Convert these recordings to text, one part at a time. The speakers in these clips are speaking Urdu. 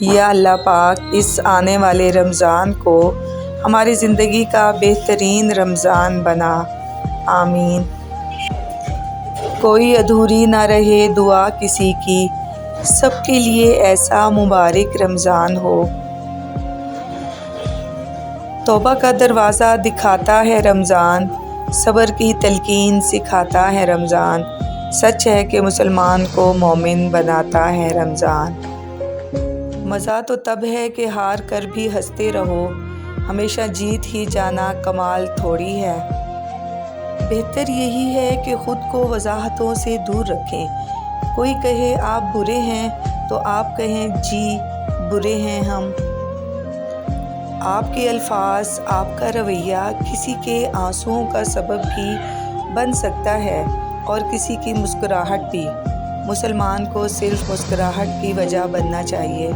یا اللہ پاک اس آنے والے رمضان کو ہماری زندگی کا بہترین رمضان بنا، آمین۔ کوئی ادھوری نہ رہے دعا کسی کی، سب کے لیے ایسا مبارک رمضان ہو۔ توبہ کا دروازہ دکھاتا ہے رمضان، صبر کی تلقین سکھاتا ہے رمضان، سچ ہے کہ مسلمان کو مومن بناتا ہے رمضان۔ مزہ تو تب ہے کہ ہار کر بھی ہنستے رہو، ہمیشہ جیت ہی جانا کمال تھوڑی ہے۔ بہتر یہی ہے کہ خود کو وضاحتوں سے دور رکھیں۔ کوئی کہے آپ برے ہیں تو آپ کہیں جی برے ہیں ہم۔ آپ کے الفاظ، آپ کا رویہ کسی کے آنسوؤں کا سبب بھی بن سکتا ہے اور کسی کی مسکراہٹ بھی۔ مسلمان کو صرف مسکراہٹ کی وجہ بننا چاہیے۔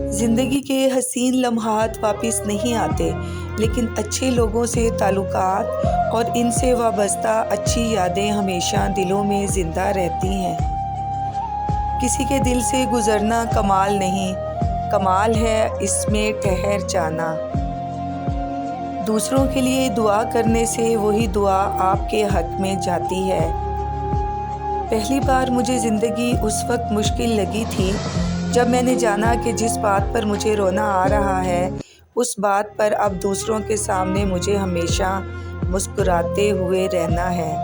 زندگی کے حسین لمحات واپس نہیں آتے، لیکن اچھے لوگوں سے تعلقات اور ان سے وابستہ اچھی یادیں ہمیشہ دلوں میں زندہ رہتی ہیں۔ کسی کے دل سے گزرنا کمال نہیں، کمال ہے اس میں ٹھہر جانا۔ دوسروں کے لیے دعا کرنے سے وہی دعا آپ کے حق میں جاتی ہے۔ پہلی بار مجھے زندگی اس وقت مشکل لگی تھی جب میں نے جانا کہ جس بات پر مجھے رونا آ رہا ہے، اس بات پر اب دوسروں کے سامنے مجھے ہمیشہ مسکراتے ہوئے رہنا ہے۔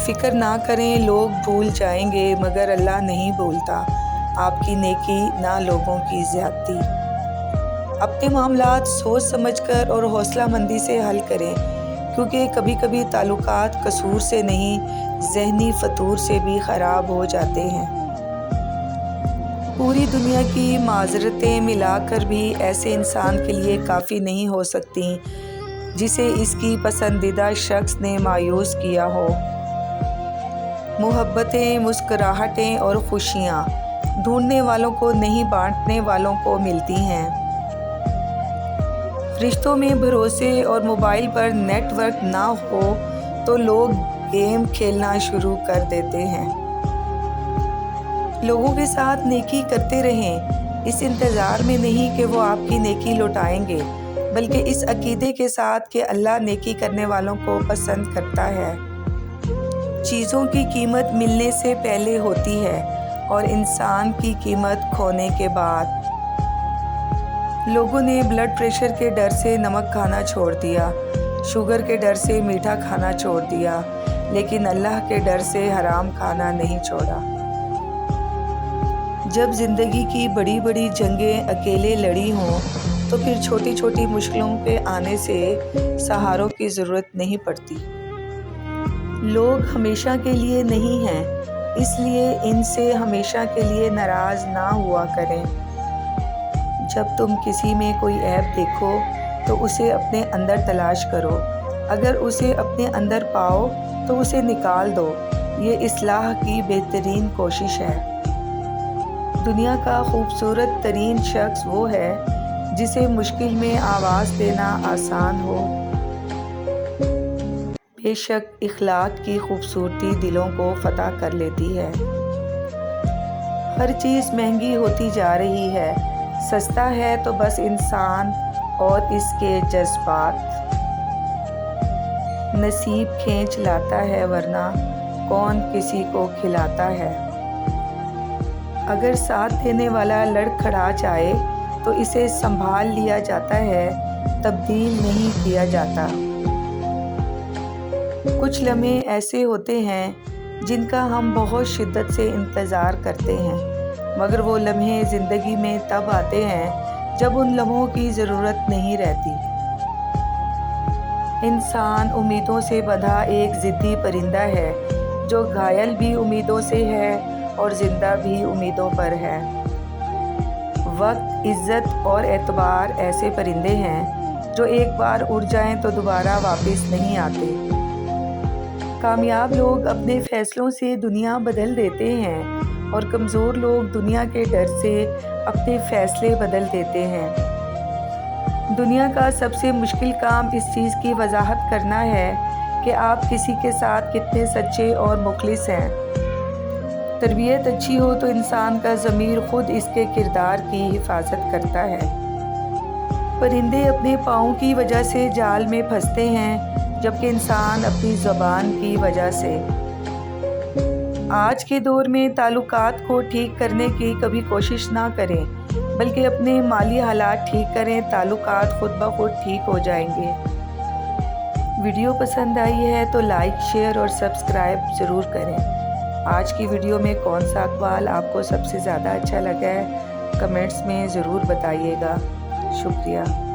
فکر نہ کریں، لوگ بھول جائیں گے مگر اللہ نہیں بھولتا آپ کی نیکی نہ لوگوں کی زیادتی۔ اپنے معاملات سوچ سمجھ کر اور حوصلہ مندی سے حل کریں، کیونکہ کبھی کبھی تعلقات قصور سے نہیں، ذہنی فطور سے بھی خراب ہو جاتے ہیں۔ پوری دنیا کی معذرتیں ملا کر بھی ایسے انسان کے لیے کافی نہیں ہو سکتی جسے اس کی پسندیدہ شخص نے مایوس کیا ہو۔ محبتیں، مسکراہٹیں اور خوشیاں ڈھونڈنے والوں کو نہیں، بانٹنے والوں کو ملتی ہیں۔ رشتوں میں بھروسے اور موبائل پر نیٹ ورک نہ ہو تو لوگ گیم کھیلنا شروع کر دیتے ہیں۔ لوگوں کے ساتھ نیکی کرتے رہیں، اس انتظار میں نہیں کہ وہ آپ کی نیکی لوٹائیں گے، بلکہ اس عقیدے کے ساتھ کہ اللہ نیکی کرنے والوں کو پسند کرتا ہے۔ چیزوں کی قیمت ملنے سے پہلے ہوتی ہے اور انسان کی قیمت کھونے کے بعد۔ لوگوں نے بلڈ پریشر کے ڈر سے نمک کھانا چھوڑ دیا، شوگر کے ڈر سے میٹھا کھانا چھوڑ دیا، لیکن اللہ کے ڈر سے حرام کھانا نہیں چھوڑا۔ جب زندگی کی بڑی بڑی جنگیں اکیلے لڑی ہوں تو پھر چھوٹی چھوٹی مشکلوں کے آنے سے سہاروں کی ضرورت نہیں پڑتی۔ لوگ ہمیشہ کے لیے نہیں ہیں، اس لیے ان سے ہمیشہ کے لیے ناراض نہ ہوا کریں۔ جب تم کسی میں کوئی عیب دیکھو تو اسے اپنے اندر تلاش کرو، اگر اسے اپنے اندر پاؤ تو اسے نکال دو، یہ اصلاح کی بہترین کوشش ہے۔ دنیا کا خوبصورت ترین شخص وہ ہے جسے مشکل میں آواز دینا آسان ہو۔ بے شک اخلاق کی خوبصورتی دلوں کو فتح کر لیتی ہے۔ ہر چیز مہنگی ہوتی جا رہی ہے، سستا ہے تو بس انسان اور اس کے جذبات۔ نصیب کھینچ لاتا ہے ورنہ کون کسی کو کھلاتا ہے۔ اگر ساتھ دینے والا لڑکھڑا جائے تو اسے سنبھال لیا جاتا ہے، تبدیل نہیں کیا جاتا۔ کچھ لمحے ایسے ہوتے ہیں جن کا ہم بہت شدت سے انتظار کرتے ہیں، مگر وہ لمحے زندگی میں تب آتے ہیں جب ان لمحوں کی ضرورت نہیں رہتی۔ انسان امیدوں سے بندھا ایک ضدی پرندہ ہے جو گھائل بھی امیدوں سے ہے اور زندہ بھی امیدوں پر ہے۔ وقت، عزت اور اعتبار ایسے پرندے ہیں جو ایک بار اڑ جائیں تو دوبارہ واپس نہیں آتے۔ کامیاب لوگ اپنے فیصلوں سے دنیا بدل دیتے ہیں اور کمزور لوگ دنیا کے ڈر سے اپنے فیصلے بدل دیتے ہیں۔ دنیا کا سب سے مشکل کام اس چیز کی وضاحت کرنا ہے کہ آپ کسی کے ساتھ کتنے سچے اور مخلص ہیں۔ تربیت اچھی ہو تو انسان کا ضمیر خود اس کے کردار کی حفاظت کرتا ہے۔ پرندے اپنے پاؤں کی وجہ سے جال میں پھنستے ہیں، جبکہ انسان اپنی زبان کی وجہ سے۔ آج کے دور میں تعلقات کو ٹھیک کرنے کی کبھی کوشش نہ کریں، بلکہ اپنے مالی حالات ٹھیک کریں، تعلقات خود بخود ٹھیک ہو جائیں گے۔ ویڈیو پسند آئی ہے تو لائک، شیئر اور سبسکرائب ضرور کریں۔ آج کی ویڈیو میں کون سا اقوال آپ کو سب سے زیادہ اچھا لگا ہے، کمنٹس میں ضرور بتائیے گا۔ شکریہ۔